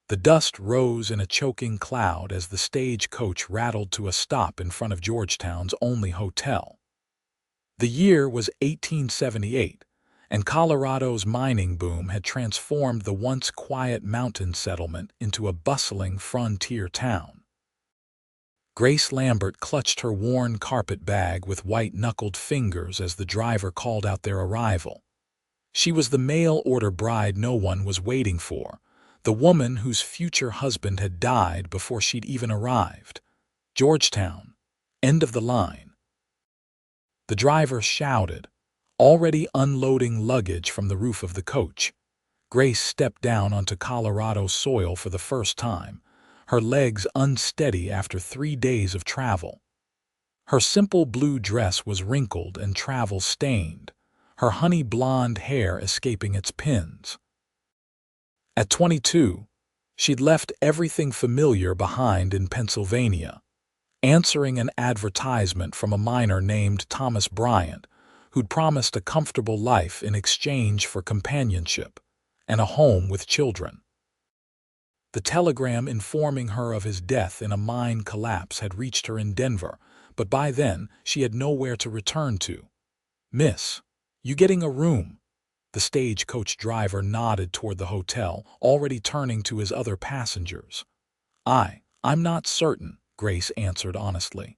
The dust rose in a choking cloud as the stagecoach rattled to a stop in front of Georgetown's only hotel. The year was 1878, and Colorado's mining boom had transformed the once quiet mountain settlement into a bustling frontier town. Grace Lambert clutched her worn carpet bag with white-knuckled fingers as the driver called out their arrival. She was the mail-order bride no one was waiting for, the woman whose future husband had died before she'd even arrived. Georgetown. End of the line. The driver shouted, already unloading luggage from the roof of the coach. Grace stepped down onto Colorado soil for the first time, her legs unsteady after 3 days of travel. Her simple blue dress was wrinkled and travel-stained, her honey blonde hair escaping its pins. At 22, she'd left everything familiar behind in Pennsylvania, answering an advertisement from a miner named Thomas Bryant, who'd promised a comfortable life in exchange for companionship and a home with children. The telegram informing her of his death in a mine collapse had reached her in Denver, but by then she had nowhere to return to. "Miss, you getting a room?" The stagecoach driver nodded toward the hotel, already turning to his other passengers. I'm not certain," Grace answered honestly.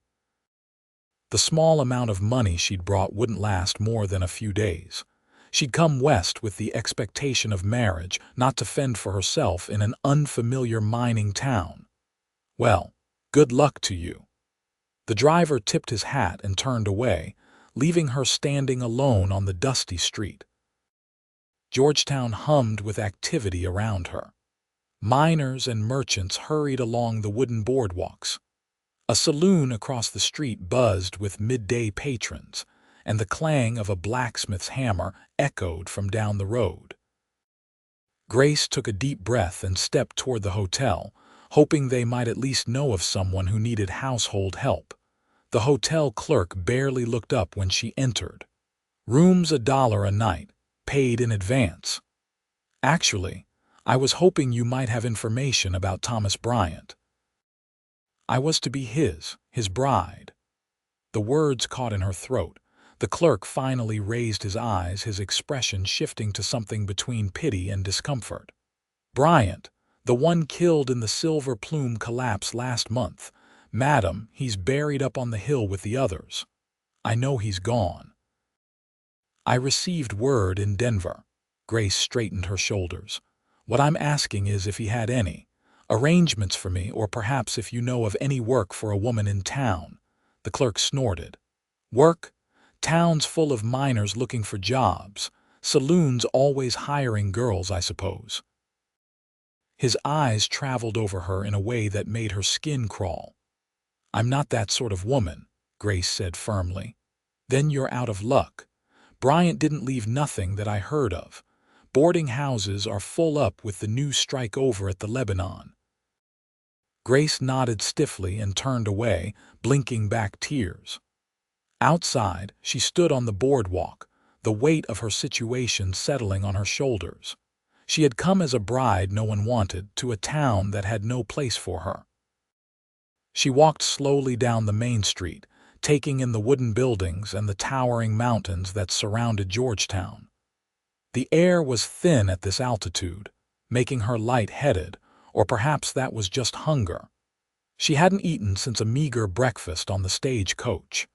The small amount of money she'd brought wouldn't last more than a few days. She'd come west with the expectation of marriage, not to fend for herself in an unfamiliar mining town. "Well, good luck to you." The driver tipped his hat and turned away, leaving her standing alone on the dusty street. Georgetown hummed with activity around her. Miners and merchants hurried along the wooden boardwalks. A saloon across the street buzzed with midday patrons, and the clang of a blacksmith's hammer echoed from down the road. Grace took a deep breath and stepped toward the hotel, hoping they might at least know of someone who needed household help. The hotel clerk barely looked up when she entered. "Room's $1 a night, paid in advance." "Actually, I was hoping you might have information about Thomas Bryant." I was to be his bride. The words caught in her throat. The clerk finally raised his eyes, his expression shifting to something between pity and discomfort. "Bryant, the one killed in the Silver Plume collapse last month. Madam, he's buried up on the hill with the others. I know he's gone." "I received word in Denver." Grace straightened her shoulders. "What I'm asking is if he had any arrangements for me, or perhaps if you know of any work for a woman in town." The clerk snorted. "Work? Town's full of miners looking for jobs. Saloons always hiring girls, I suppose." His eyes traveled over her in a way that made her skin crawl. "I'm not that sort of woman," Grace said firmly. "Then you're out of luck. Bryant didn't leave nothing that I heard of. Boarding houses are full up with the new strike over at the Lebanon." Grace nodded stiffly and turned away, blinking back tears. Outside, she stood on the boardwalk, the weight of her situation settling on her shoulders. She had come as a bride no one wanted to a town that had no place for her. She walked slowly down the main street, taking in the wooden buildings and the towering mountains that surrounded Georgetown. The air was thin at this altitude, making her light-headed, or perhaps that was just hunger. She hadn't eaten since a meager breakfast on the stagecoach.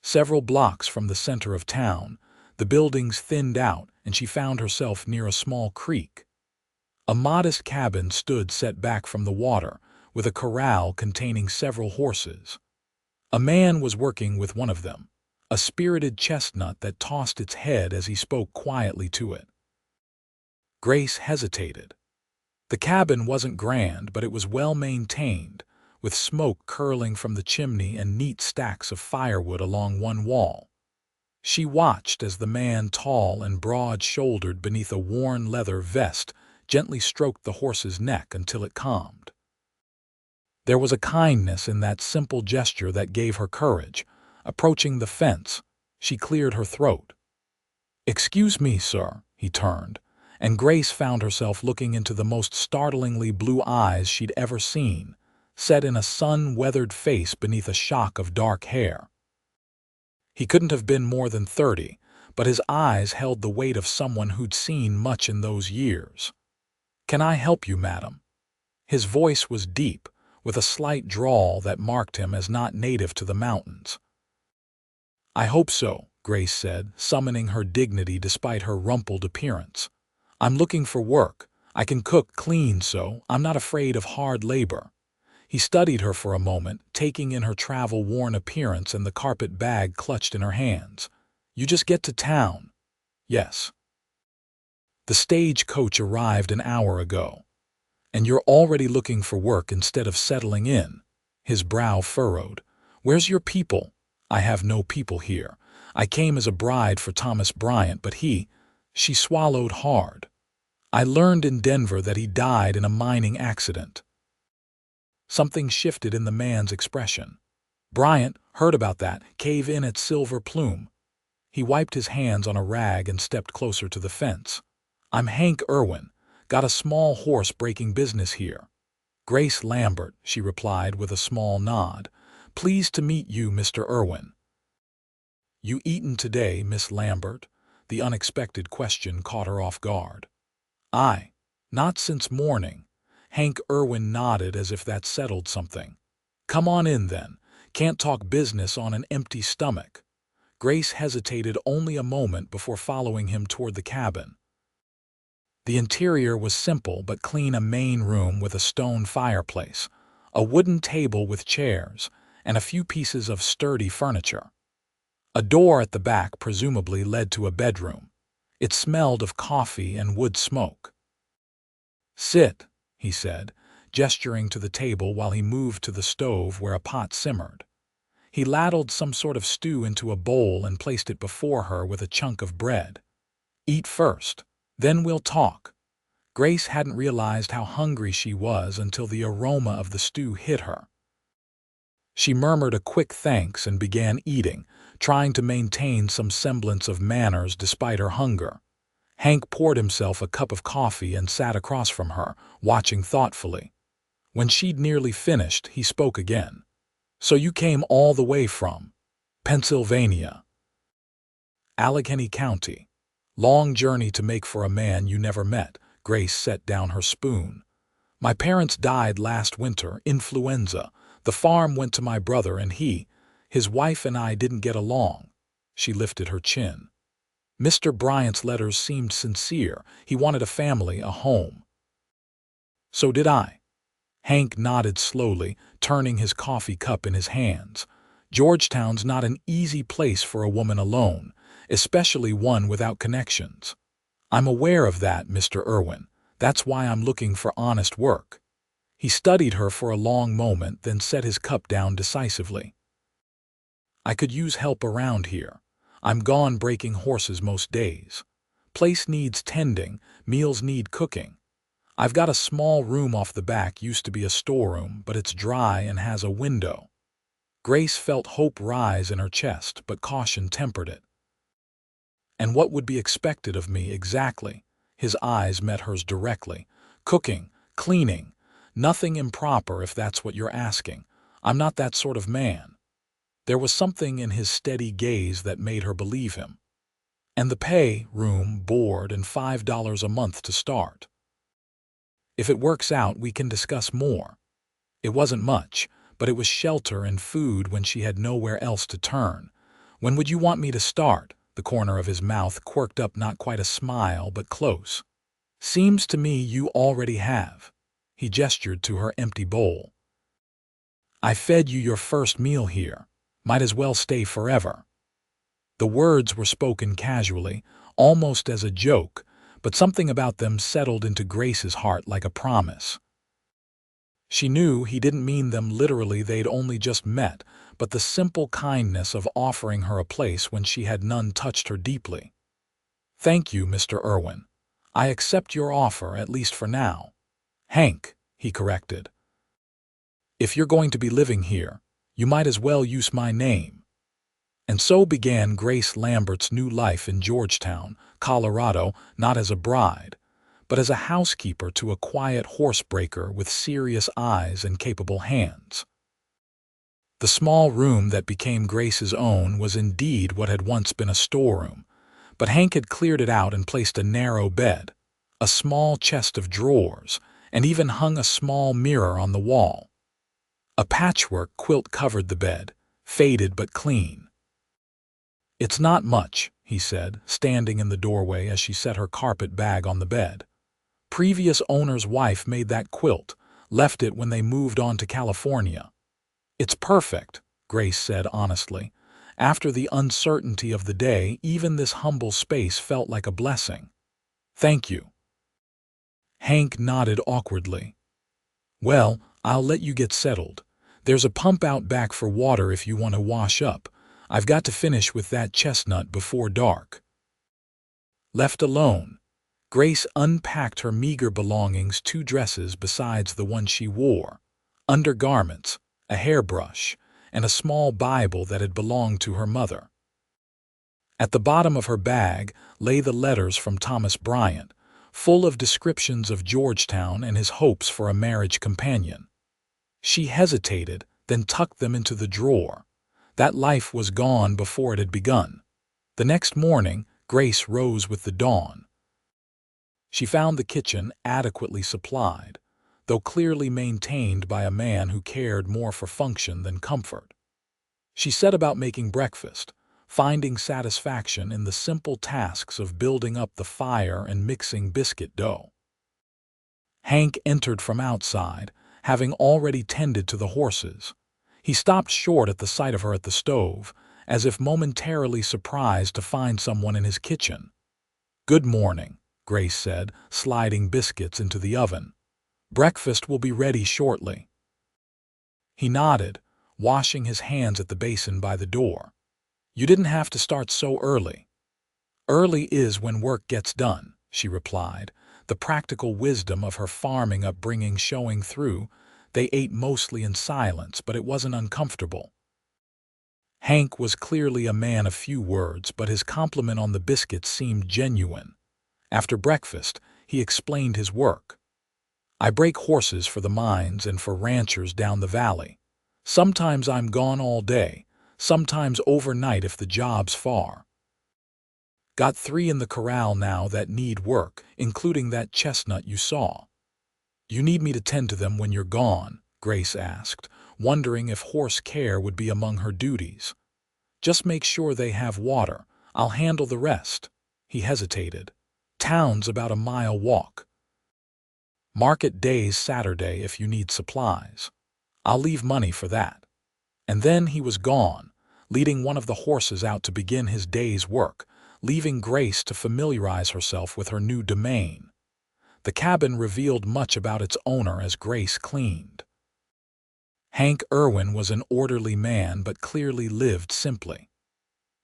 Several blocks from the center of town, the buildings thinned out and she found herself near a small creek. A modest cabin stood set back from the water, with a corral containing several horses. A man was working with one of them, a spirited chestnut that tossed its head as he spoke quietly to it. Grace hesitated. The cabin wasn't grand, but it was well maintained, with smoke curling from the chimney and neat stacks of firewood along one wall. She watched as the man, tall and broad-shouldered beneath a worn leather vest, gently stroked the horse's neck until it calmed. There was a kindness in that simple gesture that gave her courage. Approaching the fence, she cleared her throat. "Excuse me, sir," he turned, and Grace found herself looking into the most startlingly blue eyes she'd ever seen, set in a sun-weathered face beneath a shock of dark hair. He couldn't have been more than 30, but his eyes held the weight of someone who'd seen much in those years. "Can I help you, madam?" His voice was deep, with a slight drawl that marked him as not native to the mountains. "I hope so," Grace said, summoning her dignity despite her rumpled appearance. "I'm looking for work. I can cook, clean, so I'm not afraid of hard labor." He studied her for a moment, taking in her travel-worn appearance and the carpet bag clutched in her hands. "You just get to town." "Yes." "The stagecoach arrived an hour ago. And you're already looking for work instead of settling in." His brow furrowed. "Where's your people?" "I have no people here. I came as a bride for Thomas Bryant, but She swallowed hard. "I learned in Denver that he died in a mining accident." Something shifted in the man's expression. "Bryant, heard about that, cave-in at Silver Plume." He wiped his hands on a rag and stepped closer to the fence. "I'm Hank Irwin. Got a small horse-breaking business here." "Grace Lambert," she replied with a small nod. "Pleased to meet you, Mr. Irwin." "You eaten today, Miss Lambert?" The unexpected question caught her off guard. Not since morning." Hank Irwin nodded as if that settled something. "Come on in, then. Can't talk business on an empty stomach." Grace hesitated only a moment before following him toward the cabin. The interior was simple but clean, a main room with a stone fireplace, a wooden table with chairs, and a few pieces of sturdy furniture. A door at the back presumably led to a bedroom. It smelled of coffee and wood smoke. "Sit," he said, gesturing to the table while he moved to the stove where a pot simmered. He ladled some sort of stew into a bowl and placed it before her with a chunk of bread. "Eat first. Then we'll talk." Grace hadn't realized how hungry she was until the aroma of the stew hit her. She murmured a quick thanks and began eating, trying to maintain some semblance of manners despite her hunger. Hank poured himself a cup of coffee and sat across from her, watching thoughtfully. When she'd nearly finished, he spoke again. "So you came all the way from Pennsylvania?" "Allegheny County. Long journey to make for a man you never met." Grace set down her spoon. "My parents died last winter, influenza. The farm went to my brother and his wife and I didn't get along." She lifted her chin. "Mr. Bryant's letters seemed sincere. He wanted a family, a home." "So did I." Hank nodded slowly, turning his coffee cup in his hands. "Georgetown's not an easy place for a woman alone, especially one without connections." "I'm aware of that, Mr. Irwin. That's why I'm looking for honest work." He studied her for a long moment, then set his cup down decisively. "I could use help around here. I'm gone breaking horses most days. Place needs tending, meals need cooking. I've got a small room off the back, used to be a storeroom, but it's dry and has a window." Grace felt hope rise in her chest, but caution tempered it. "And what would be expected of me exactly?" His eyes met hers directly. "Cooking, cleaning, nothing improper if that's what you're asking. I'm not that sort of man." There was something in his steady gaze that made her believe him. "And the pay, room, board, and $5 a month to start. If it works out, we can discuss more." It wasn't much, but it was shelter and food when she had nowhere else to turn. "When would you want me to start?" The corner of his mouth quirked up, not quite a smile, but close. "Seems to me you already have." He gestured to her empty bowl. "I fed you your first meal here. Might as well stay forever." The words were spoken casually, almost as a joke, but something about them settled into Grace's heart like a promise. She knew he didn't mean them literally, they'd only just met, but the simple kindness of offering her a place when she had none touched her deeply. "Thank you, Mr. Irwin. I accept your offer, at least for now." "Hank," he corrected. "If you're going to be living here, you might as well use my name." And so began Grace Lambert's new life in Georgetown, Colorado, not as a bride, but as a housekeeper to a quiet horsebreaker with serious eyes and capable hands. The small room that became Grace's own was indeed what had once been a storeroom, but Hank had cleared it out and placed a narrow bed, a small chest of drawers, and even hung a small mirror on the wall. A patchwork quilt covered the bed, faded but clean. "It's not much," he said, standing in the doorway as she set her carpet bag on the bed. "Previous owner's wife made that quilt, left it when they moved on to California." "It's perfect," Grace said honestly. After the uncertainty of the day, even this humble space felt like a blessing. "Thank you." Hank nodded awkwardly. "Well, I'll let you get settled. There's a pump out back for water if you want to wash up. I've got to finish with that chestnut before dark." Left alone, Grace unpacked her meager belongings, 2 dresses besides the one she wore, undergarments, a hairbrush, and a small Bible that had belonged to her mother. At the bottom of her bag lay the letters from Thomas Bryant, full of descriptions of Georgetown and his hopes for a marriage companion. She hesitated, then tucked them into the drawer. That life was gone before it had begun. The next morning, Grace rose with the dawn. She found the kitchen adequately supplied, though clearly maintained by a man who cared more for function than comfort. She set about making breakfast, finding satisfaction in the simple tasks of building up the fire and mixing biscuit dough. Hank entered from outside, having already tended to the horses. He stopped short at the sight of her at the stove, as if momentarily surprised to find someone in his kitchen. "Good morning," Grace said, sliding biscuits into the oven. "Breakfast will be ready shortly." He nodded, washing his hands at the basin by the door. "You didn't have to start so early." "Early is when work gets done," she replied, the practical wisdom of her farming upbringing showing through. They ate mostly in silence, but it wasn't uncomfortable. Hank was clearly a man of few words, but his compliment on the biscuits seemed genuine. After breakfast, he explained his work. "I break horses for the mines and for ranchers down the valley. Sometimes I'm gone all day, sometimes overnight if the job's far. Got 3 in the corral now that need work, including that chestnut you saw." "You need me to tend to them when you're gone?" Grace asked, wondering if horse care would be among her duties. "Just make sure they have water. I'll handle the rest." He hesitated. "Town's about a mile walk. Market day's Saturday if you need supplies. I'll leave money for that." And then he was gone, leading one of the horses out to begin his day's work, leaving Grace to familiarize herself with her new domain. The cabin revealed much about its owner as Grace cleaned. Hank Irwin was an orderly man but clearly lived simply.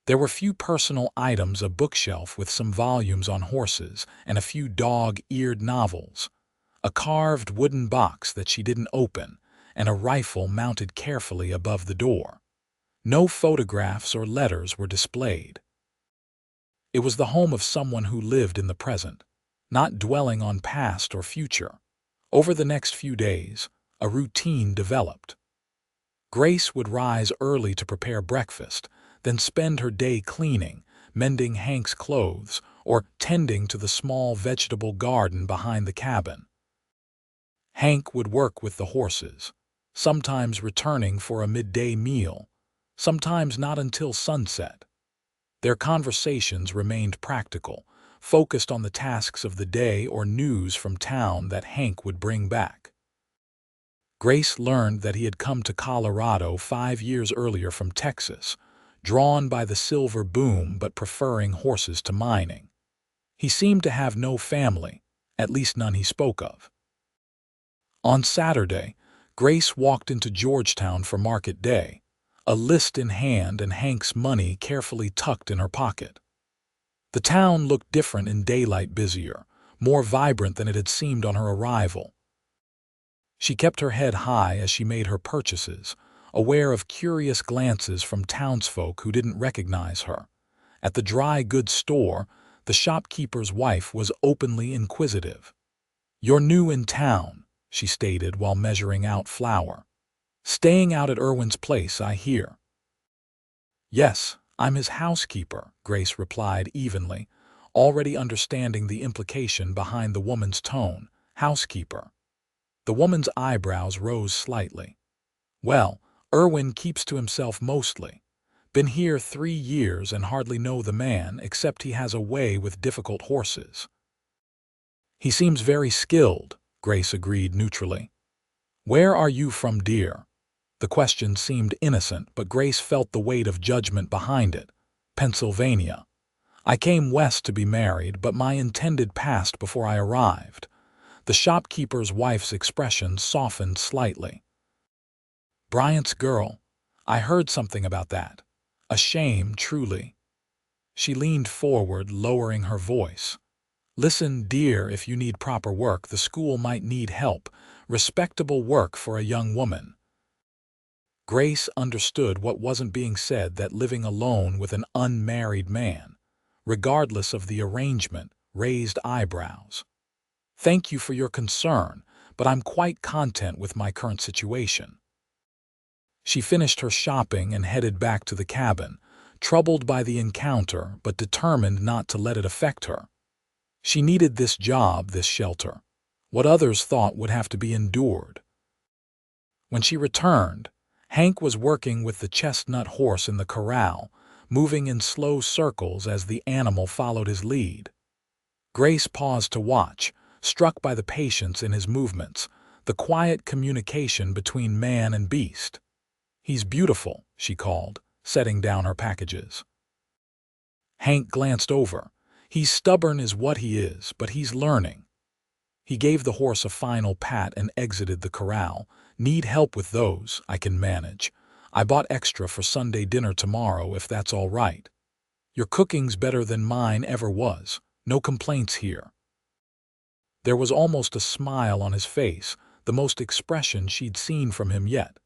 There were few personal items, a bookshelf with some volumes on horses and a few dog-eared novels, a carved wooden box that she didn't open, and a rifle mounted carefully above the door. No photographs or letters were displayed. It was the home of someone who lived in the present, not dwelling on past or future. Over the next few days, a routine developed. Grace would rise early to prepare breakfast, then spend her day cleaning, mending Hank's clothes, or tending to the small vegetable garden behind the cabin. Hank would work with the horses, sometimes returning for a midday meal, sometimes not until sunset. Their conversations remained practical, focused on the tasks of the day or news from town that Hank would bring back. Grace learned that he had come to Colorado 5 years earlier from Texas, drawn by the silver boom but preferring horses to mining. He seemed to have no family, at least none he spoke of. On Saturday, Grace walked into Georgetown for market day, a list in hand and Hank's money carefully tucked in her pocket. The town looked different in daylight, busier, more vibrant than it had seemed on her arrival. She kept her head high as she made her purchases, aware of curious glances from townsfolk who didn't recognize her. At the dry goods store, the shopkeeper's wife was openly inquisitive. "You're new in town," she stated while measuring out flour. "Staying out at Irwin's place, I hear." "Yes, I'm his housekeeper," Grace replied evenly, already understanding the implication behind the woman's tone. "Housekeeper." The woman's eyebrows rose slightly. "Well, Irwin keeps to himself mostly. Been here 3 years and hardly know the man, except he has a way with difficult horses." "He seems very skilled," Grace agreed neutrally. "Where are you from, dear?" The question seemed innocent, but Grace felt the weight of judgment behind it. "Pennsylvania. I came west to be married, but my intended passed before I arrived." The shopkeeper's wife's expression softened slightly. "Bryant's girl. I heard something about that. A shame, truly." She leaned forward, lowering her voice. "Listen, dear, if you need proper work, the school might need help. Respectable work for a young woman." Grace understood what wasn't being said, that living alone with an unmarried man, regardless of the arrangement, raised eyebrows. "Thank you for your concern, but I'm quite content with my current situation." She finished her shopping and headed back to the cabin, troubled by the encounter but determined not to let it affect her. She needed this job, this shelter. What others thought would have to be endured. When she returned, Hank was working with the chestnut horse in the corral, moving in slow circles as the animal followed his lead. Grace paused to watch, struck by the patience in his movements, the quiet communication between man and beast. "He's beautiful," she called, setting down her packages. Hank glanced over. "He's stubborn is what he is, but he's learning." He gave the horse a final pat and exited the corral. "Need help with those? I can manage. I bought extra for Sunday dinner tomorrow, if that's all right." "Your cooking's better than mine ever was. No complaints here." There was almost a smile on his face, the most expression she'd seen from him yet.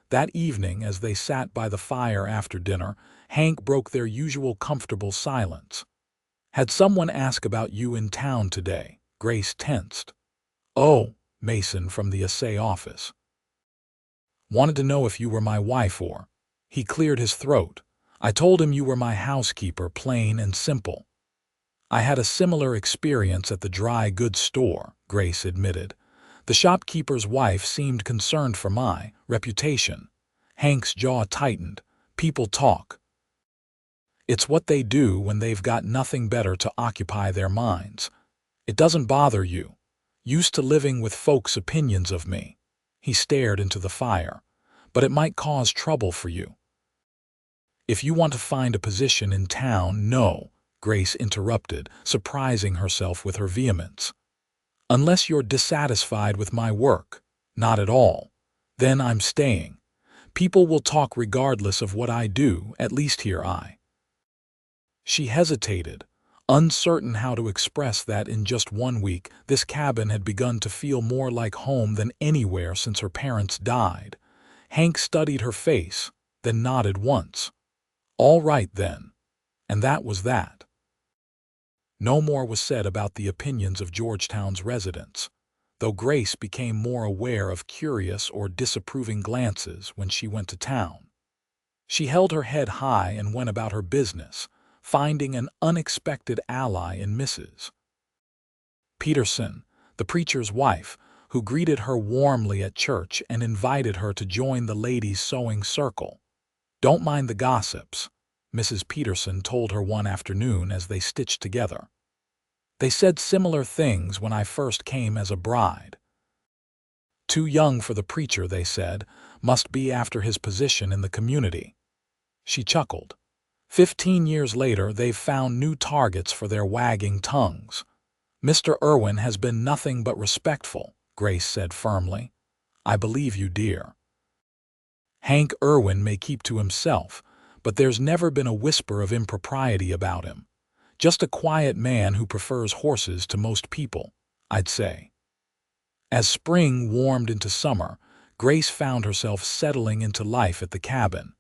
That evening, as they sat by the fire after dinner, Hank broke their usual comfortable silence. "Had someone ask about you in town today?" Grace tensed. "Oh, Mason from the assay office. Wanted to know if you were my wife or—" He cleared his throat. "I told him you were my housekeeper, plain and simple." "I had a similar experience at the dry goods store," Grace admitted. "The shopkeeper's wife seemed concerned for my reputation." Hank's jaw tightened. "People talk. It's what they do when they've got nothing better to occupy their minds. It doesn't bother you. Used to living with folks' opinions of me." He stared into the fire. "But it might cause trouble for you." "If you want to find a position in town, no," Grace interrupted, surprising herself with her vehemence. "Unless you're dissatisfied with my work." "Not at all. Then I'm staying. People will talk regardless of what I do, at least here I—" She hesitated, uncertain how to express that in just 1 week this cabin had begun to feel more like home than anywhere since her parents died. Hank studied her face, then nodded once. "All right, then." And that was that. No more was said about the opinions of Georgetown's residents, though Grace became more aware of curious or disapproving glances when she went to town. She held her head high and went about her business, finding an unexpected ally in Mrs. Peterson, the preacher's wife, who greeted her warmly at church and invited her to join the ladies' sewing circle. "Don't mind the gossips," Mrs. Peterson told her one afternoon as they stitched together. "They said similar things when I first came as a bride. Too young for the preacher, they said, must be after his position in the community." She chuckled. 15 years later, they've found new targets for their wagging tongues. "Mr. Irwin has been nothing but respectful," Grace said firmly. "I believe you, dear. Hank Irwin may keep to himself, but there's never been a whisper of impropriety about him. Just a quiet man who prefers horses to most people, I'd say." As spring warmed into summer, Grace found herself settling into life at the cabin.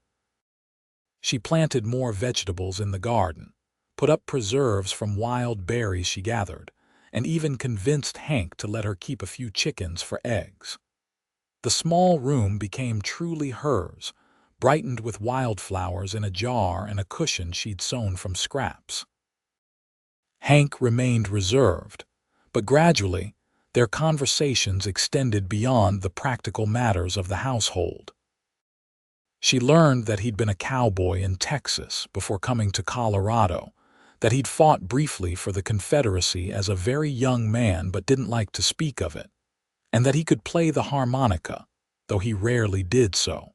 She planted more vegetables in the garden, put up preserves from wild berries she gathered, and even convinced Hank to let her keep a few chickens for eggs. The small room became truly hers, brightened with wildflowers in a jar and a cushion she'd sewn from scraps. Hank remained reserved, but gradually their conversations extended beyond the practical matters of the household. She learned that he'd been a cowboy in Texas before coming to Colorado, that he'd fought briefly for the Confederacy as a very young man but didn't like to speak of it, and that he could play the harmonica, though he rarely did so.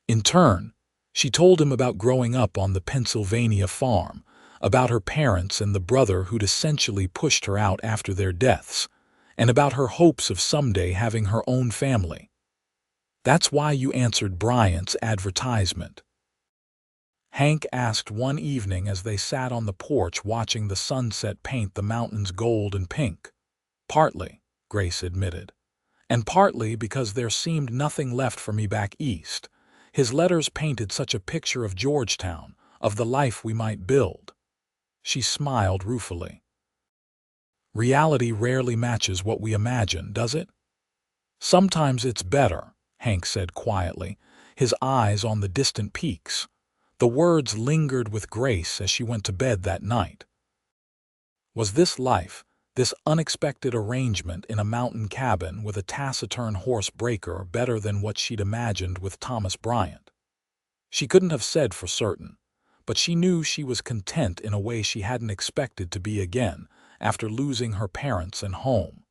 In turn, she told him about growing up on the Pennsylvania farm, about her parents and the brother who'd essentially pushed her out after their deaths, and about her hopes of someday having her own family. "That's why you answered Bryant's advertisement?" Hank asked one evening as they sat on the porch watching the sunset paint the mountains gold and pink. "Partly," Grace admitted, "and partly because there seemed nothing left for me back east. His letters painted such a picture of Georgetown, of the life we might build." She smiled ruefully. "Reality rarely matches what we imagine, does it?" "Sometimes it's better," Hank said quietly, his eyes on the distant peaks. The words lingered with Grace as she went to bed that night. Was this life, this unexpected arrangement in a mountain cabin with a taciturn horse breaker, better than what she'd imagined with Thomas Bryant? She couldn't have said for certain, but she knew she was content in a way she hadn't expected to be again after losing her parents and home.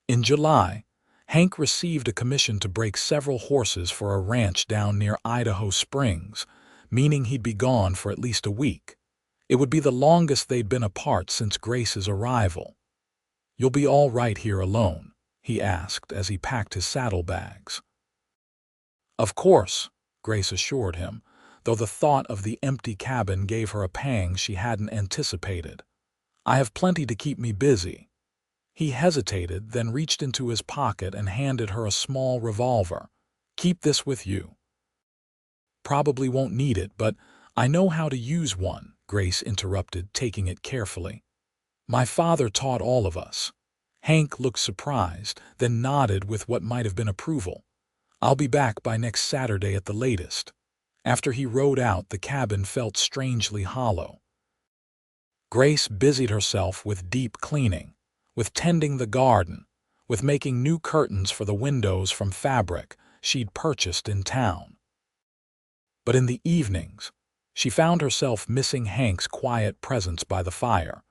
In July, Hank received a commission to break several horses for a ranch down near Idaho Springs, meaning he'd be gone for at least a week. It would be the longest they'd been apart since Grace's arrival. "You'll be all right here alone?" he asked as he packed his saddlebags. "Of course," Grace assured him, though the thought of the empty cabin gave her a pang she hadn't anticipated. "I have plenty to keep me busy." He hesitated, then reached into his pocket and handed her a small revolver. "Keep this with you." "Probably won't need it, but I know how to use one," Grace interrupted, taking it carefully. "My father taught all of us." Hank looked surprised, then nodded with what might have been approval. "I'll be back by next Saturday at the latest." After he rode out, the cabin felt strangely hollow. Grace busied herself with deep cleaning, with tending the garden, with making new curtains for the windows from fabric she'd purchased in town. But in the evenings, she found herself missing Hank's quiet presence by the fire,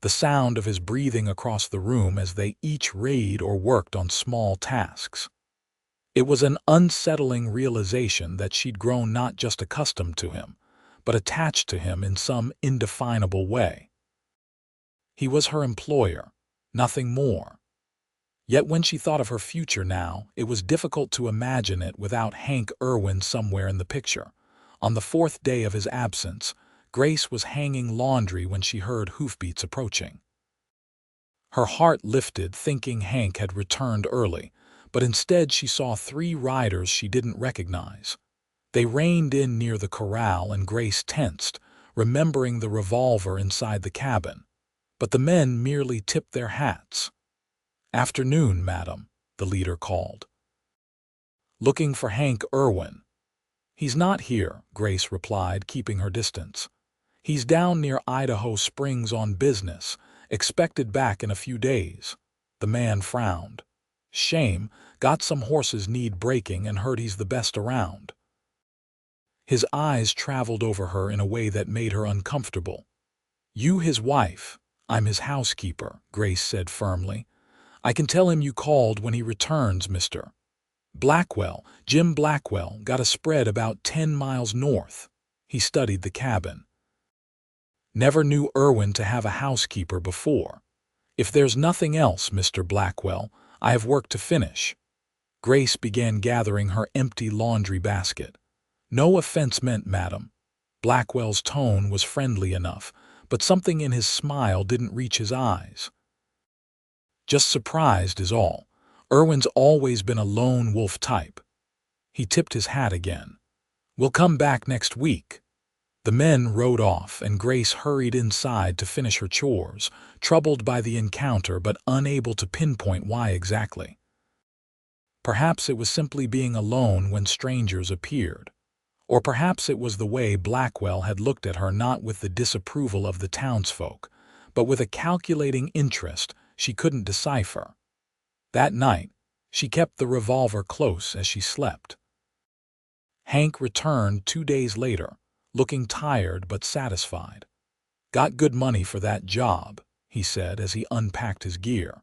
the sound of his breathing across the room as they each read or worked on small tasks. It was an unsettling realization that she'd grown not just accustomed to him, but attached to him in some indefinable way. He was her employer, nothing more. Yet when she thought of her future now, it was difficult to imagine it without Hank Irwin somewhere in the picture. On the fourth day of his absence, Grace was hanging laundry when she heard hoofbeats approaching. Her heart lifted, thinking Hank had returned early, but instead she saw 3 riders she didn't recognize. They reined in near the corral and Grace tensed, remembering the revolver inside the cabin. But the men merely tipped their hats. "Afternoon, madam," the leader called. "Looking for Hank Irwin." "He's not here," Grace replied, keeping her distance. "He's down near Idaho Springs on business, expected back in a few days." The man frowned. "Shame, got some horses need breaking and heard he's the best around." His eyes traveled over her in a way that made her uncomfortable. "You his wife, I'm his housekeeper," Grace said firmly. "I can tell him you called when he returns, Mr. Blackwell. Jim Blackwell got a spread about 10 miles north." He studied the cabin. "Never knew Irwin to have a housekeeper before. If there's nothing else, Mr. Blackwell, I have work to finish." Grace began gathering her empty laundry basket. "No offense meant, madam." Blackwell's tone was friendly enough, but something in his smile didn't reach his eyes. "Just surprised is all. Irwin's always been a lone wolf type." He tipped his hat again. "We'll come back next week." The men rode off, and Grace hurried inside to finish her chores, troubled by the encounter but unable to pinpoint why exactly. Perhaps it was simply being alone when strangers appeared. Or perhaps it was the way Blackwell had looked at her, not with the disapproval of the townsfolk, but with a calculating interest she couldn't decipher. That night, she kept the revolver close as she slept. Hank returned 2 days later, looking tired but satisfied. "Got good money for that job," he said as he unpacked his gear.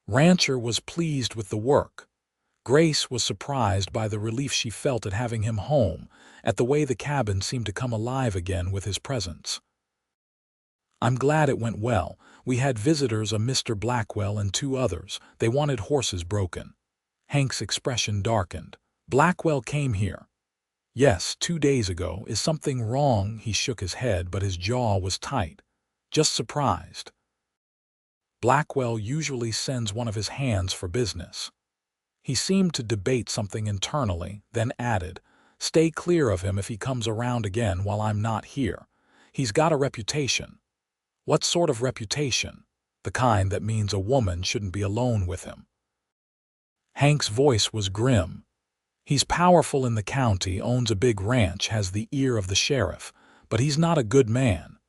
Rancher was pleased with the work. Grace was surprised by the relief she felt at having him home, at the way the cabin seemed to come alive again with his presence. "I'm glad it went well. We had visitors, a Mr. Blackwell and 2 others. They wanted horses broken." Hank's expression darkened. "Blackwell came here?" "Yes, 2 days ago. Is something wrong?" He shook his head, but his jaw was tight. "Just surprised." Blackwell usually sends one of his hands for business. He seemed to debate something internally, then added, "Stay clear of him if he comes around again while I'm not here. He's got a reputation." "What sort of reputation?" "The kind that means a woman shouldn't be alone with him." Hank's voice was grim. "He's powerful in the county, owns a big ranch, has the ear of the sheriff, but he's not a good man."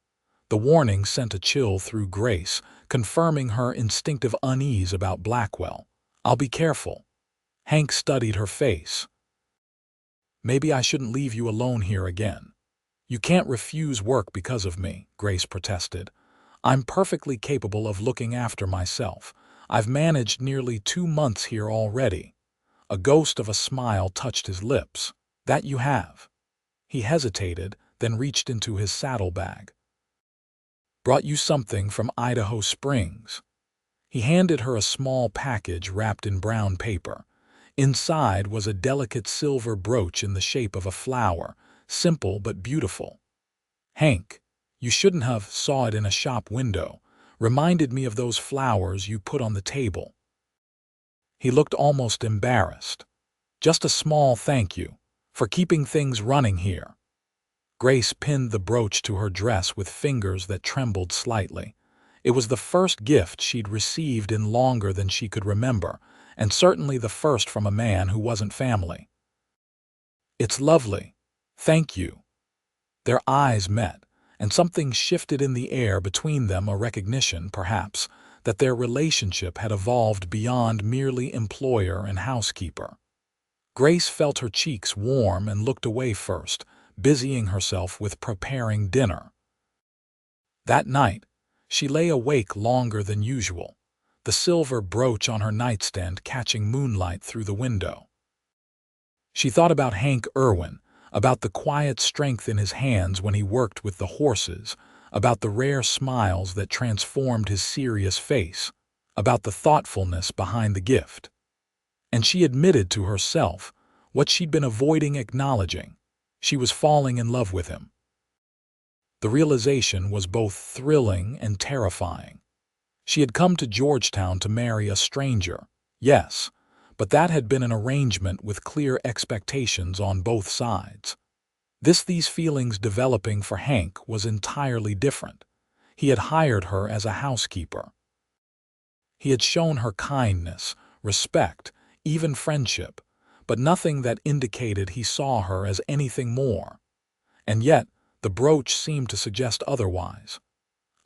The warning sent a chill through Grace, confirming her instinctive unease about Blackwell. "I'll be careful." Hank studied her face. "Maybe I shouldn't leave you alone here again." "You can't refuse work because of me," Grace protested. "I'm perfectly capable of looking after myself. I've managed nearly 2 months here already." A ghost of a smile touched his lips. "That you have." He hesitated, then reached into his saddlebag. "Brought you something from Idaho Springs." He handed her a small package wrapped in brown paper. Inside was a delicate silver brooch in the shape of a flower, simple but beautiful. "Hank, you shouldn't have saw it in a shop window. Reminded me of those flowers you put on the table." He looked almost embarrassed. "Just a small thank you for keeping things running here." Grace pinned the brooch to her dress with fingers that trembled slightly. It was the first gift she'd received in longer than she could remember, and certainly the first from a man who wasn't family. "It's lovely. Thank you." Their eyes met, and something shifted in the air between them, a recognition, perhaps, that their relationship had evolved beyond merely employer and housekeeper. Grace felt her cheeks warm and looked away first, busying herself with preparing dinner. That night, she lay awake longer than usual, the silver brooch on her nightstand catching moonlight through the window. She thought about Hank Irwin, about the quiet strength in his hands when he worked with the horses, about the rare smiles that transformed his serious face, about the thoughtfulness behind the gift. And she admitted to herself what she'd been avoiding acknowledging. She was falling in love with him. The realization was both thrilling and terrifying. She had come to Georgetown to marry a stranger, yes, but that had been an arrangement with clear expectations on both sides. These feelings developing for Hank was entirely different. He had hired her as a housekeeper. He had shown her kindness, respect, even friendship, but nothing that indicated he saw her as anything more. And yet, the brooch seemed to suggest otherwise.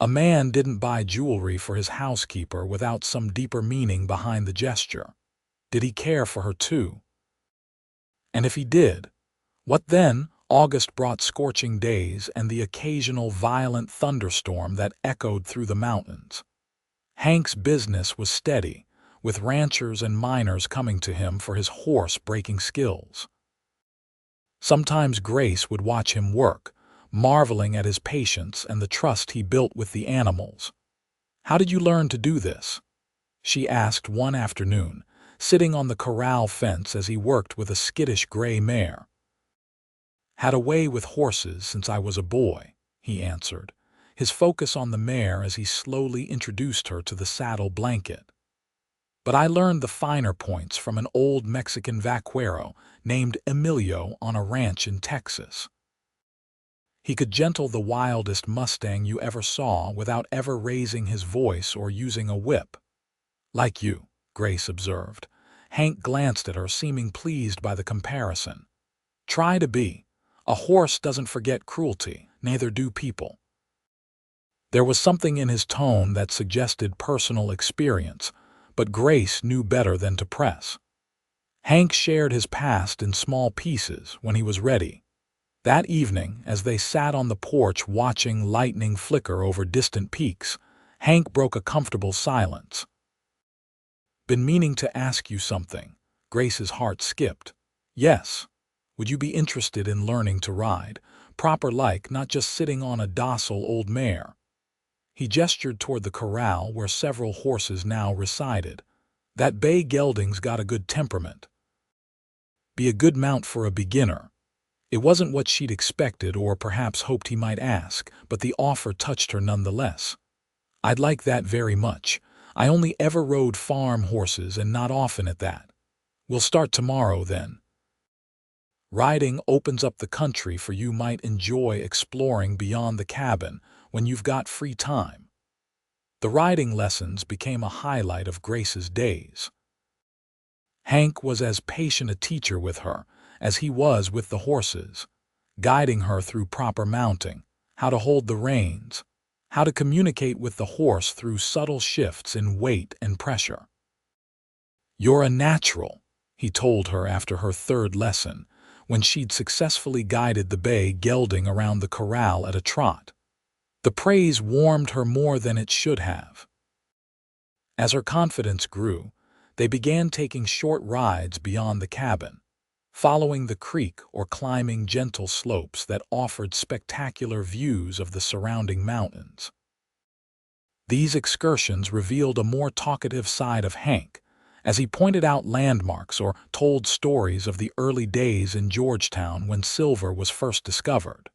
A man didn't buy jewelry for his housekeeper without some deeper meaning behind the gesture. Did he care for her too? And if he did, what then? August brought scorching days and the occasional violent thunderstorm that echoed through the mountains. Hank's business was steady, with ranchers and miners coming to him for his horse-breaking skills. Sometimes Grace would watch him work, marveling at his patience and the trust he built with the animals. "How did you learn to do this?" she asked one afternoon, sitting on the corral fence as he worked with a skittish gray mare. "Had a way with horses since I was a boy," he answered, his focus on the mare as he slowly introduced her to the saddle blanket. "But I learned the finer points from an old Mexican vaquero named Emilio on a ranch in Texas." He could gentle the wildest Mustang you ever saw without ever raising his voice or using a whip. Like you, Grace observed. Hank glanced at her, seeming pleased by the comparison. Try to be. A horse doesn't forget cruelty, neither do people. There was something in his tone that suggested personal experience, but Grace knew better than to press. Hank shared his past in small pieces when he was ready. That evening, as they sat on the porch watching lightning flicker over distant peaks, Hank broke a comfortable silence. Been meaning to ask you something. Grace's heart skipped. Yes. Would you be interested in learning to ride? Proper-like, not just sitting on a docile old mare. He gestured toward the corral where several horses now resided. That bay gelding's got a good temperament. Be a good mount for a beginner. It wasn't what she'd expected or perhaps hoped he might ask, but the offer touched her nonetheless. I'd like that very much. I only ever rode farm horses and not often at that. We'll start tomorrow then. Riding opens up the country for you. Might enjoy exploring beyond the cabin when you've got free time. The riding lessons became a highlight of Grace's days. Hank was as patient a teacher with her as he was with the horses, guiding her through proper mounting, how to hold the reins, how to communicate with the horse through subtle shifts in weight and pressure. You're a natural, he told her after her third lesson, when she'd successfully guided the bay gelding around the corral at a trot. The praise warmed her more than it should have. As her confidence grew, they began taking short rides beyond the cabin, following the creek or climbing gentle slopes that offered spectacular views of the surrounding mountains. These excursions revealed a more talkative side of Hank, as he pointed out landmarks or told stories of the early days in Georgetown when silver was first discovered.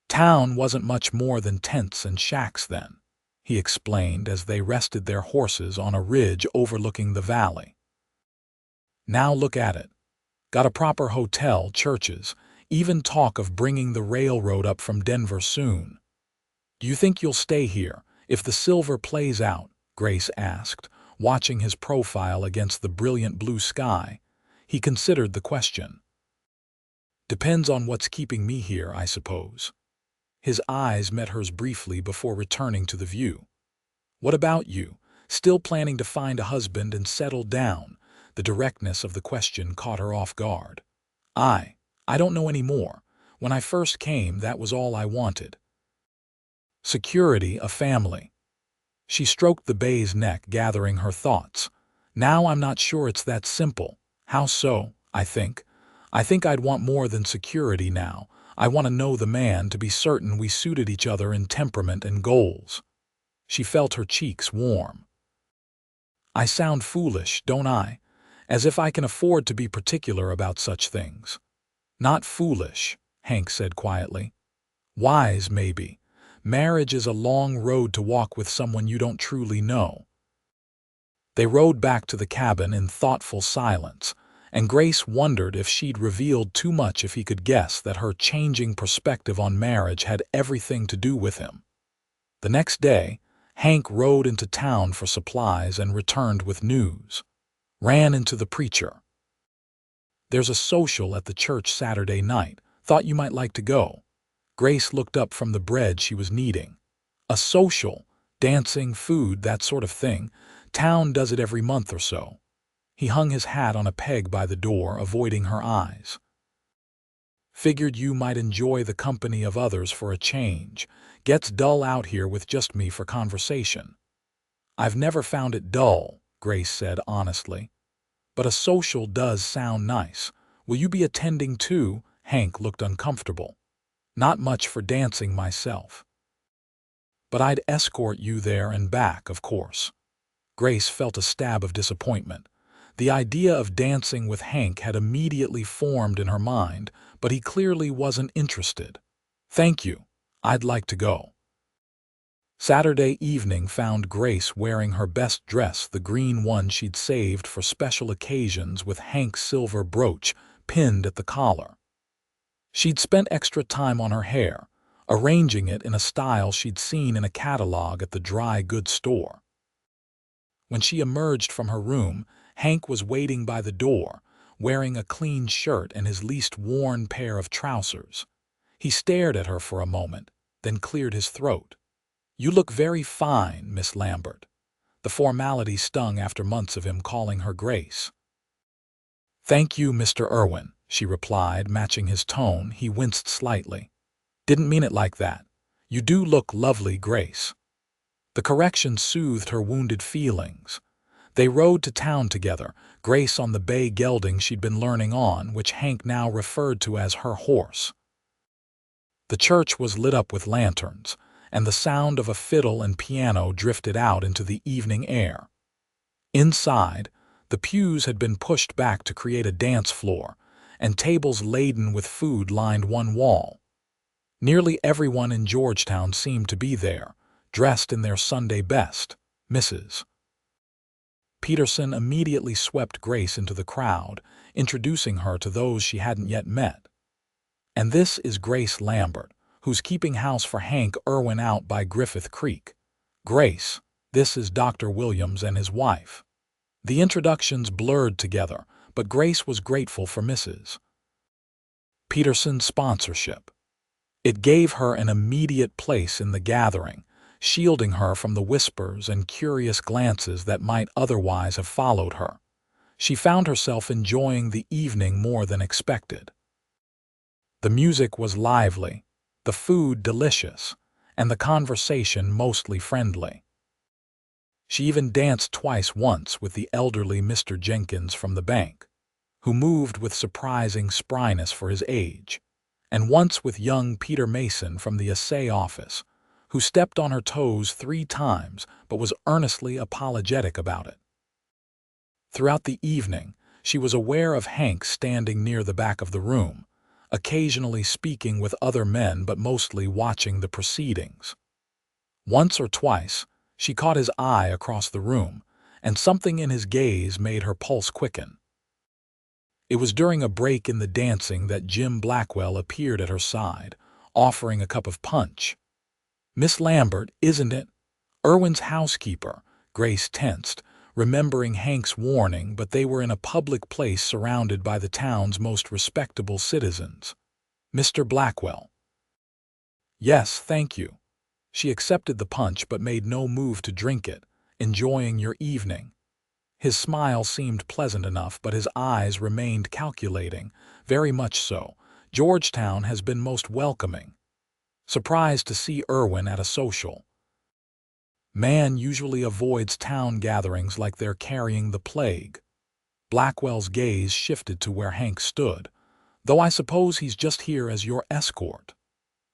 Town wasn't much more than tents and shacks then, he explained as they rested their horses on a ridge overlooking the valley. Now look at it. Got a proper hotel, churches, even talk of bringing the railroad up from Denver soon. Do you think you'll stay here if the silver plays out? Grace asked, watching his profile against the brilliant blue sky. He considered the question. Depends on what's keeping me here, I suppose. His eyes met hers briefly before returning to the view. What about you? Still planning to find a husband and settle down? The directness of the question caught her off guard. I don't know any more. When I first came, that was all I wanted. Security, a family. She stroked the bay's neck, gathering her thoughts. Now I'm not sure it's that simple. How so? I think I'd want more than security now. I want to know the man, to be certain we suited each other in temperament and goals. She felt her cheeks warm. I sound foolish, don't I? As if I can afford to be particular about such things. Not foolish, Hank said quietly. Wise, maybe. Marriage is a long road to walk with someone you don't truly know. They rode back to the cabin in thoughtful silence, and Grace wondered if she'd revealed too much if he could guess that her changing perspective on marriage had everything to do with him. The next day, Hank rode into town for supplies and returned with news. Ran into the preacher. There's a social at the church Saturday night. Thought you might like to go. Grace looked up from the bread she was kneading. A social, dancing, food, that sort of thing. Town does it every month or so. He hung his hat on a peg by the door, avoiding her eyes. Figured you might enjoy the company of others for a change. Gets dull out here with just me for conversation. I've never found it dull, Grace said honestly. But a social does sound nice. Will you be attending too? Hank looked uncomfortable. Not much for dancing myself. But I'd escort you there and back, of course. Grace felt a stab of disappointment. The idea of dancing with Hank had immediately formed in her mind, but he clearly wasn't interested. Thank you. I'd like to go. Saturday evening found Grace wearing her best dress, the green one she'd saved for special occasions with Hank's silver brooch pinned at the collar. She'd spent extra time on her hair, arranging it in a style she'd seen in a catalog at the dry goods store. When she emerged from her room, Hank was waiting by the door, wearing a clean shirt and his least worn pair of trousers. He stared at her for a moment, then cleared his throat. "You look very fine, Miss Lambert." The formality stung after months of him calling her Grace. "Thank you, Mr. Irwin," she replied, matching his tone. He winced slightly. "Didn't mean it like that. You do look lovely, Grace." The correction soothed her wounded feelings. They rode to town together, Grace on the bay gelding she'd been learning on, which Hank now referred to as her horse. The church was lit up with lanterns, and the sound of a fiddle and piano drifted out into the evening air. Inside, the pews had been pushed back to create a dance floor, and tables laden with food lined one wall. Nearly everyone in Georgetown seemed to be there, dressed in their Sunday best. Mrs. Peterson immediately swept Grace into the crowd, introducing her to those she hadn't yet met. "And this is Grace Lambert, who's keeping house for Hank Irwin out by Griffith Creek. Grace, this is Dr. Williams and his wife." The introductions blurred together, but Grace was grateful for Mrs. Peterson's sponsorship. It gave her an immediate place in the gathering, shielding her from the whispers and curious glances that might otherwise have followed her. She found herself enjoying the evening more than expected. The music was lively, the food delicious, and the conversation mostly friendly. She even danced twice, once with the elderly Mr. Jenkins from the bank, who moved with surprising spryness for his age, and once with young Peter Mason from the assay office, who stepped on her toes 3 times but was earnestly apologetic about it. Throughout the evening, she was aware of Hank standing near the back of the room, occasionally speaking with other men but mostly watching the proceedings. Once or twice, she caught his eye across the room, and something in his gaze made her pulse quicken. It was during a break in the dancing that Jim Blackwell appeared at her side, offering a cup of punch. "Miss Lambert, isn't it? Irwin's housekeeper." Grace tensed, remembering Hank's warning, but they were in a public place surrounded by the town's most respectable citizens. "Mr. Blackwell." "Yes, thank you." She accepted the punch but made no move to drink it, enjoying your evening. His smile seemed pleasant enough, but his eyes remained calculating. "Very much so. Georgetown has been most welcoming." Surprised to see Irwin at a social. Man usually avoids town gatherings like they're carrying the plague. Blackwell's gaze shifted to where Hank stood. "Though I suppose he's just here as your escort."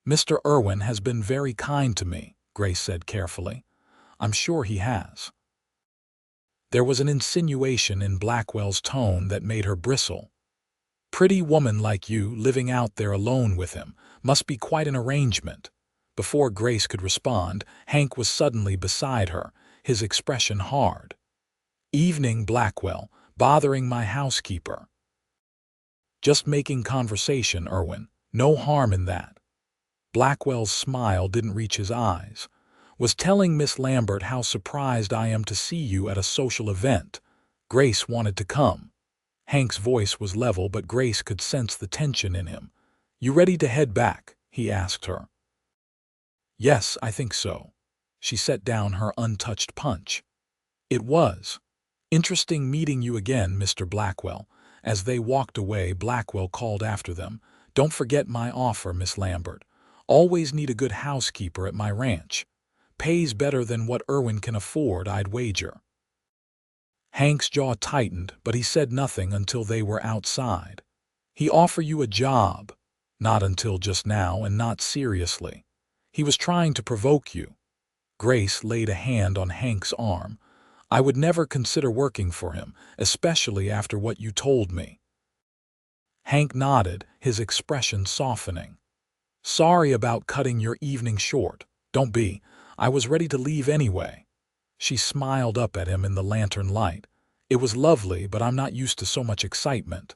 "Mr. Irwin has been very kind to me," Grace said carefully. "I'm sure he has." There was an insinuation in Blackwell's tone that made her bristle. "Pretty woman like you living out there alone with him must be quite an arrangement." Before Grace could respond, Hank was suddenly beside her, his expression hard. "Evening, Blackwell. Bothering my housekeeper." "Just making conversation, Irwin. No harm in that." Blackwell's smile didn't reach his eyes. "Was telling Miss Lambert how surprised I am to see you at a social event. Grace wanted to come." Hank's voice was level, but Grace could sense the tension in him. "You ready to head back?" he asked her. "Yes, I think so." She set down her untouched punch. "It was interesting meeting you again, Mr. Blackwell." As they walked away, Blackwell called after them, "Don't forget my offer, Miss Lambert. Always need a good housekeeper at my ranch. Pays better than what Irwin can afford, I'd wager." Hank's jaw tightened, but he said nothing until they were outside. "He offer you a job?" "Not until just now, and not seriously." "He was trying to provoke you." Grace laid a hand on Hank's arm. "I would never consider working for him, especially after what you told me." Hank nodded, his expression softening. "Sorry about cutting your evening short." "Don't be. I was ready to leave anyway." She smiled up at him in the lantern light. "It was lovely, but I'm not used to so much excitement."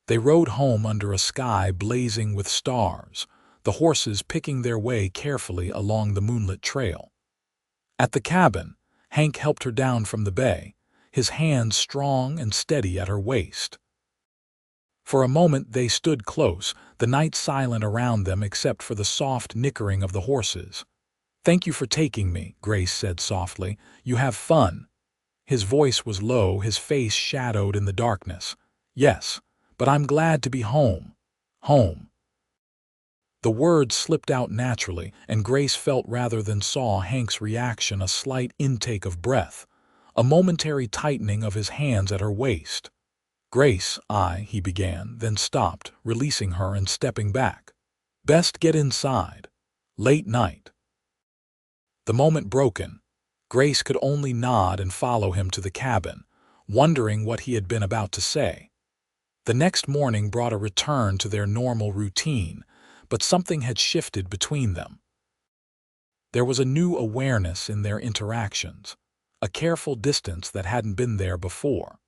They rode home under a sky blazing with stars, the horses picking their way carefully along the moonlit trail. At the cabin, Hank helped her down from the bay, his hands strong and steady at her waist. For a moment they stood close, the night silent around them except for the soft nickering of the horses. "Thank you for taking me," Grace said softly. "You have fun." His voice was low, his face shadowed in the darkness. "Yes, but I'm glad to be home. Home." The words slipped out naturally, and Grace felt rather than saw Hank's reaction a slight intake of breath, a momentary tightening of his hands at her waist. "Grace, he began, then stopped, releasing her and stepping back. "Best get inside. Late night." The moment broken, Grace could only nod and follow him to the cabin, wondering what he had been about to say. The next morning brought a return to their normal routine, but something had shifted between them. There was a new awareness in their interactions, a careful distance that hadn't been there before.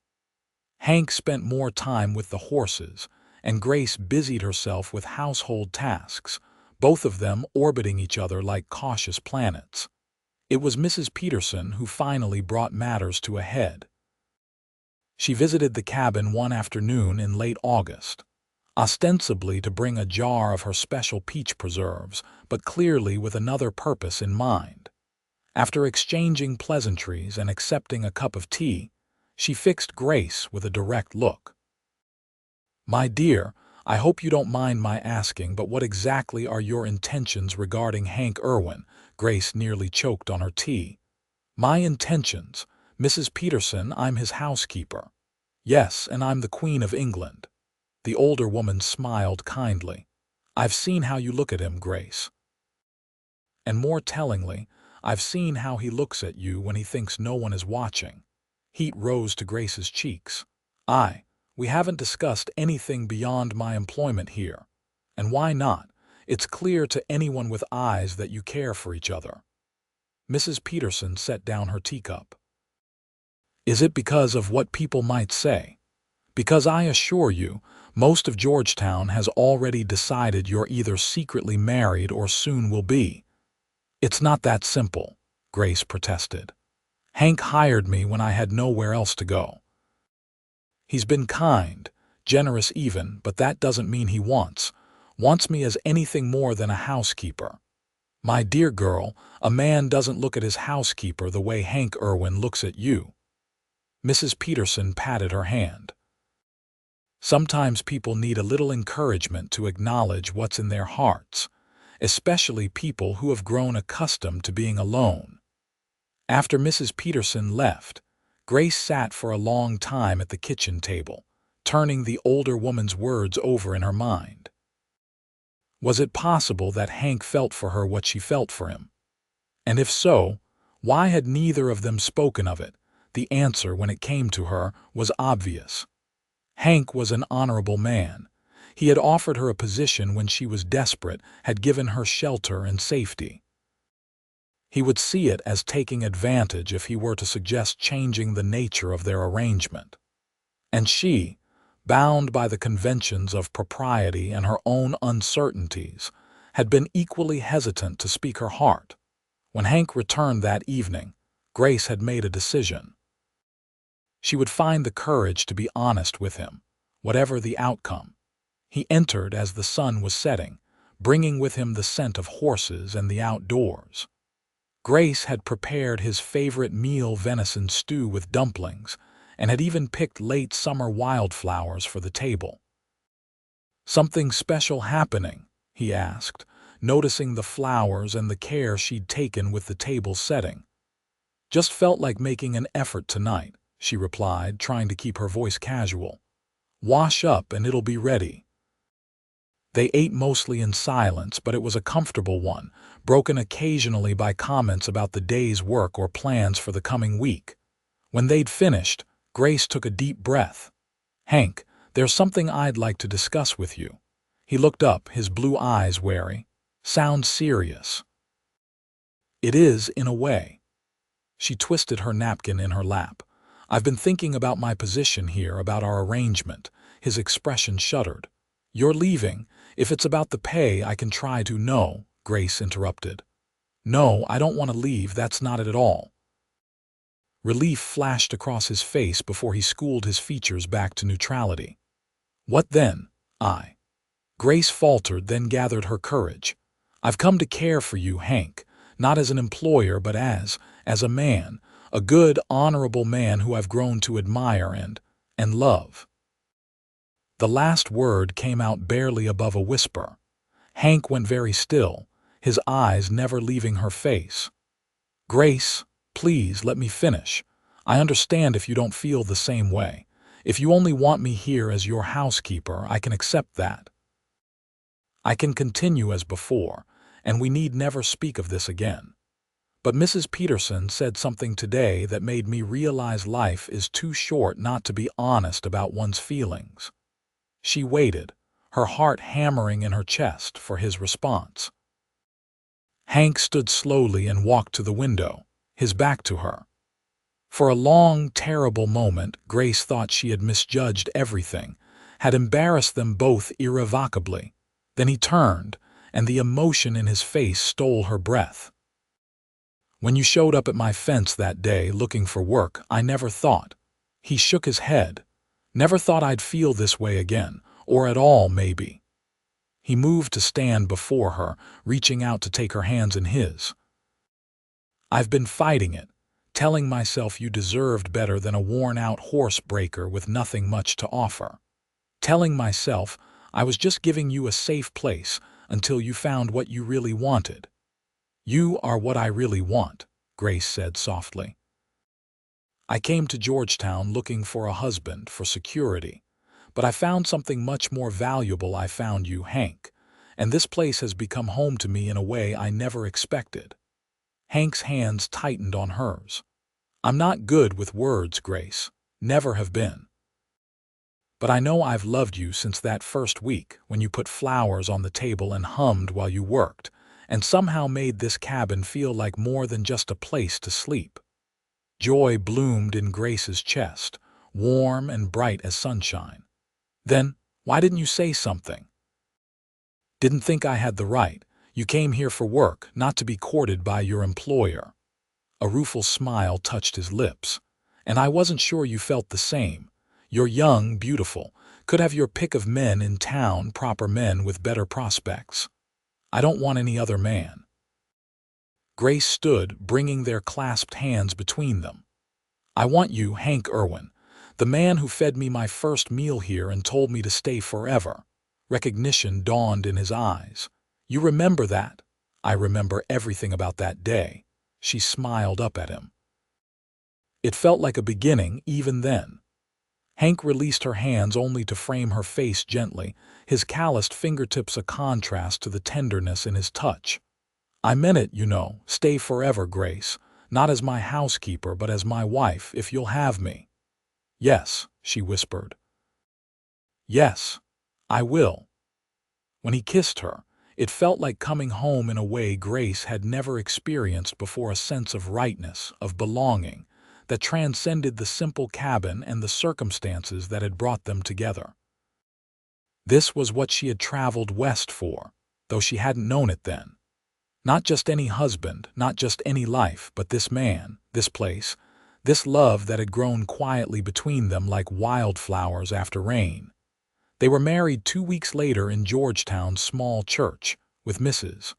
Hank spent more time with the horses, and Grace busied herself with household tasks, both of them orbiting each other like cautious planets. It was Mrs. Peterson who finally brought matters to a head. She visited the cabin one afternoon in late August, ostensibly to bring a jar of her special peach preserves, but clearly with another purpose in mind. After exchanging pleasantries and accepting a cup of tea, she fixed Grace with a direct look. "My dear, I hope you don't mind my asking, but what exactly are your intentions regarding Hank Irwin?" Grace nearly choked on her tea. "My intentions, Mrs. Peterson, I'm his housekeeper." "Yes, and I'm the Queen of England." The older woman smiled kindly. "I've seen how you look at him, Grace. And more tellingly, I've seen how he looks at you when he thinks no one is watching." Heat rose to Grace's cheeks. We haven't discussed anything beyond my employment here. And why not? It's clear to anyone with eyes that you care for each other." Mrs. Peterson set down her teacup. "Is it because of what people might say? Because I assure you, most of Georgetown has already decided you're either secretly married or soon will be." "It's not that simple," Grace protested. "Hank hired me when I had nowhere else to go. He's been kind, generous even, but that doesn't mean he wants me as anything more than a housekeeper. My dear girl, a man doesn't look at his housekeeper the way Hank Irwin looks at you." Mrs. Peterson patted her hand. "Sometimes people need a little encouragement to acknowledge what's in their hearts, especially people who have grown accustomed to being alone." After Mrs. Peterson left, Grace sat for a long time at the kitchen table, turning the older woman's words over in her mind. Was it possible that Hank felt for her what she felt for him? And if so, why had neither of them spoken of it? The answer, when it came to her, was obvious. Hank was an honorable man. He had offered her a position when she was desperate, had given her shelter and safety. He would see it as taking advantage if he were to suggest changing the nature of their arrangement. And she, bound by the conventions of propriety and her own uncertainties, had been equally hesitant to speak her heart. When Hank returned that evening, Grace had made a decision. She would find the courage to be honest with him, whatever the outcome. He entered as the sun was setting, bringing with him the scent of horses and the outdoors. Grace had prepared his favorite meal, venison stew with dumplings, and had even picked late summer wildflowers for the table. "Something special happening?" he asked, noticing the flowers and the care she'd taken with the table setting. "Just felt like making an effort tonight," she replied, trying to keep her voice casual. "Wash up and it'll be ready." They ate mostly in silence, but it was a comfortable one, broken occasionally by comments about the day's work or plans for the coming week. When they'd finished, Grace took a deep breath. "Hank, there's something I'd like to discuss with you." He looked up, his blue eyes wary. "Sounds serious." "It is, in a way." She twisted her napkin in her lap. "I've been thinking about my position here, about our arrangement." His expression shuddered. "You're leaving. If it's about the pay, I can try to— No, Grace interrupted. No, I don't want to leave, that's not it at all. Relief flashed across his face before he schooled his features back to neutrality. What then? Grace faltered, then gathered her courage. I've come to care for you, Hank, not as an employer but as a man, a good, honorable man who I've grown to admire and love. The last word came out barely above a whisper. Hank went very still, his eyes never leaving her face. Grace, please let me finish. I understand if you don't feel the same way. If you only want me here as your housekeeper, I can accept that. I can continue as before, and we need never speak of this again. But Mrs. Peterson said something today that made me realize life is too short not to be honest about one's feelings. She waited, her heart hammering in her chest, for his response. Hank stood slowly and walked to the window, his back to her. For a long, terrible moment, Grace thought she had misjudged everything, had embarrassed them both irrevocably. Then he turned, and the emotion in his face stole her breath. When you showed up at my fence that day looking for work, I never thought— He shook his head. Never thought I'd feel this way again, or at all, maybe. He moved to stand before her, reaching out to take her hands in his. I've been fighting it, telling myself you deserved better than a worn-out horse-breaker with nothing much to offer. Telling myself I was just giving you a safe place until you found what you really wanted. You are what I really want, Grace said softly. I came to Georgetown looking for a husband, for security. But I found something much more valuable. I found you, Hank. And this place has become home to me in a way I never expected. Hank's hands tightened on hers. I'm not good with words, Grace. Never have been. But I know I've loved you since that first week when you put flowers on the table and hummed while you worked, and somehow made this cabin feel like more than just a place to sleep. Joy bloomed in Grace's chest, warm and bright as sunshine. Then, why didn't you say something? Didn't think I had the right. You came here for work, not to be courted by your employer. A rueful smile touched his lips. And I wasn't sure you felt the same. You're young, beautiful, could have your pick of men in town, proper men with better prospects. I don't want any other man. Grace stood, bringing their clasped hands between them. I want you, Hank Irwin, the man who fed me my first meal here and told me to stay forever. Recognition dawned in his eyes. You remember that? I remember everything about that day. She smiled up at him. It felt like a beginning even then. Hank released her hands only to frame her face gently, his calloused fingertips a contrast to the tenderness in his touch. I meant it, you know, stay forever, Grace, not as my housekeeper but as my wife, if you'll have me. Yes, she whispered. Yes, I will. When he kissed her, it felt like coming home in a way Grace had never experienced before, a sense of rightness, of belonging, that transcended the simple cabin and the circumstances that had brought them together. This was what she had traveled west for, though she hadn't known it then. Not just any husband, not just any life, but this man, this place, this love that had grown quietly between them like wildflowers after rain. They were married 2 weeks later in Georgetown's small church, with Mrs.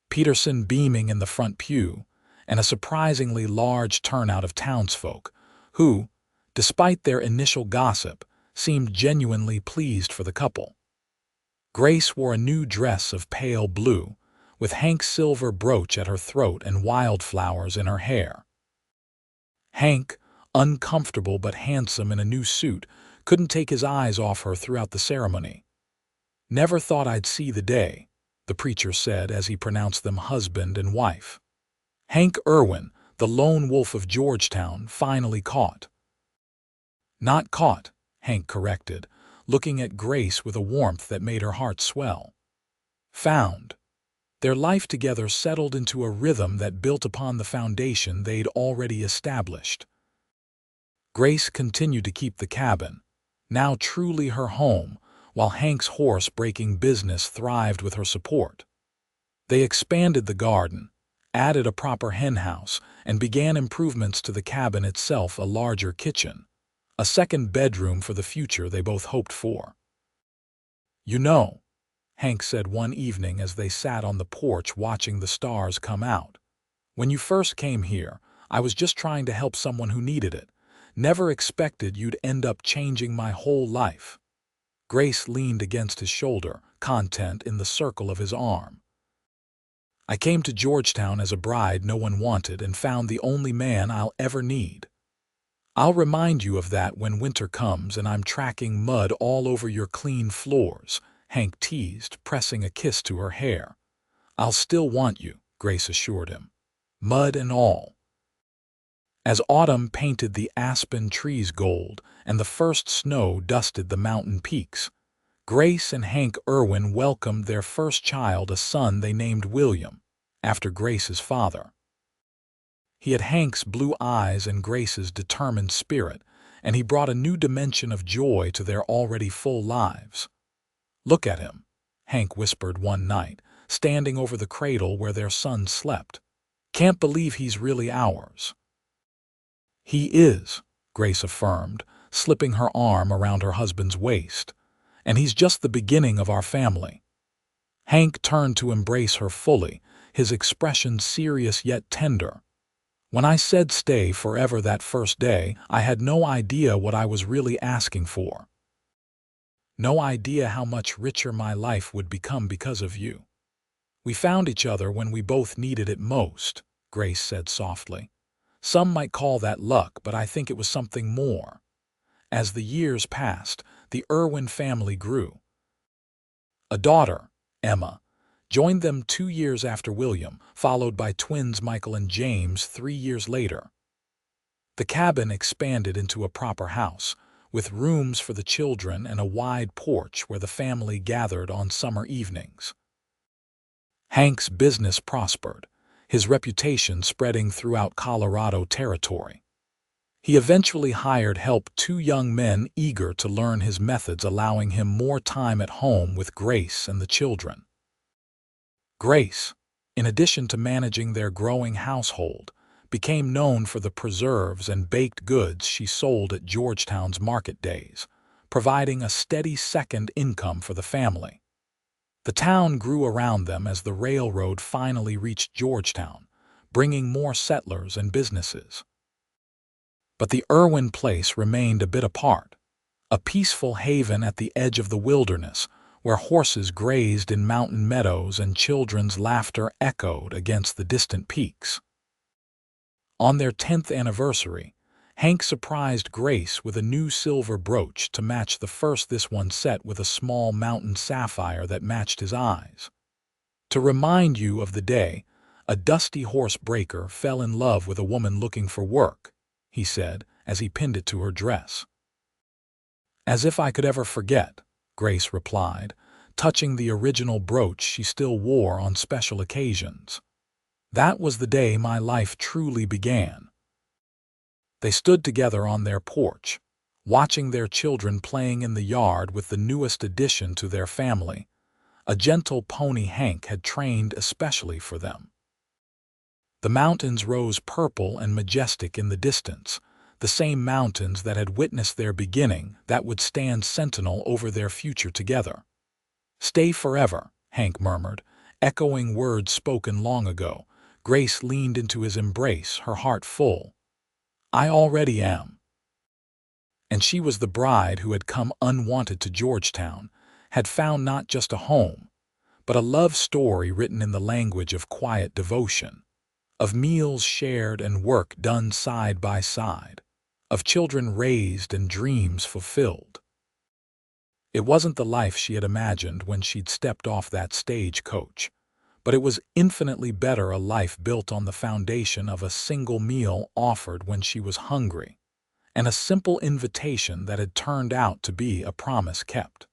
Peterson beaming in the front pew, and a surprisingly large turnout of townsfolk, who, despite their initial gossip, seemed genuinely pleased for the couple. Grace wore a new dress of pale blue, with Hank's silver brooch at her throat and wildflowers in her hair. Hank, uncomfortable but handsome in a new suit, couldn't take his eyes off her throughout the ceremony. Never thought I'd see the day, the preacher said as he pronounced them husband and wife. Hank Irwin, the lone wolf of Georgetown, finally caught. Not caught, Hank corrected, looking at Grace with a warmth that made her heart swell. Found. Their life together settled into a rhythm that built upon the foundation they'd already established. Grace continued to keep the cabin, now truly her home, while Hank's horse-breaking business thrived with her support. They expanded the garden, added a proper henhouse, and began improvements to the cabin itself, a larger kitchen, a second bedroom for the future they both hoped for. "You know," Hank said one evening as they sat on the porch watching the stars come out, "when you first came here, I was just trying to help someone who needed it. Never expected you'd end up changing my whole life." Grace leaned against his shoulder, content in the circle of his arm. "I came to Georgetown as a bride no one wanted and found the only man I'll ever need. I'll remind you of that when winter comes and I'm tracking mud all over your clean floors," Hank teased, pressing a kiss to her hair. "I'll still want you," Grace assured him. "Mud and all." As autumn painted the aspen trees gold and the first snow dusted the mountain peaks, Grace and Hank Irwin welcomed their first child, a son they named William, after Grace's father. He had Hank's blue eyes and Grace's determined spirit, and he brought a new dimension of joy to their already full lives. "Look at him," Hank whispered one night, standing over the cradle where their son slept. "Can't believe he's really ours." "He is," Grace affirmed, slipping her arm around her husband's waist. "And he's just the beginning of our family." Hank turned to embrace her fully, his expression serious yet tender. "When I said stay forever that first day, I had no idea what I was really asking for. No idea how much richer my life would become because of you. We found each other when we both needed it most," Grace said softly. "Some might call that luck, but I think it was something more." As the years passed, the Irwin family grew. A daughter, Emma, joined them 2 years after William, followed by twins Michael and James 3 years later. The cabin expanded into a proper house, with rooms for the children and a wide porch where the family gathered on summer evenings. Hank's business prospered, his reputation spreading throughout Colorado territory. He eventually hired help, 2 young men eager to learn his methods, allowing him more time at home with Grace and the children. Grace, in addition to managing their growing household, became known for the preserves and baked goods she sold at Georgetown's market days, providing a steady second income for the family. The town grew around them as the railroad finally reached Georgetown, bringing more settlers and businesses. But the Irwin place remained a bit apart, a peaceful haven at the edge of the wilderness where horses grazed in mountain meadows and children's laughter echoed against the distant peaks. On their 10th anniversary, Hank surprised Grace with a new silver brooch to match the first, this one set with a small mountain sapphire that matched his eyes. "To remind you of the day a dusty horse breaker fell in love with a woman looking for work," he said as he pinned it to her dress. "As if I could ever forget," Grace replied, touching the original brooch she still wore on special occasions. "That was the day my life truly began." They stood together on their porch, watching their children playing in the yard with the newest addition to their family, a gentle pony Hank had trained especially for them. The mountains rose purple and majestic in the distance, the same mountains that had witnessed their beginning, that would stand sentinel over their future together. "Stay forever," Hank murmured, echoing words spoken long ago. Grace leaned into his embrace, her heart full. "I already am." And she was the bride who had come unwanted to Georgetown, had found not just a home, but a love story written in the language of quiet devotion, of meals shared and work done side by side, of children raised and dreams fulfilled. It wasn't the life she had imagined when she'd stepped off that stagecoach, but it was infinitely better, a life built on the foundation of a single meal offered when she was hungry, and a simple invitation that had turned out to be a promise kept.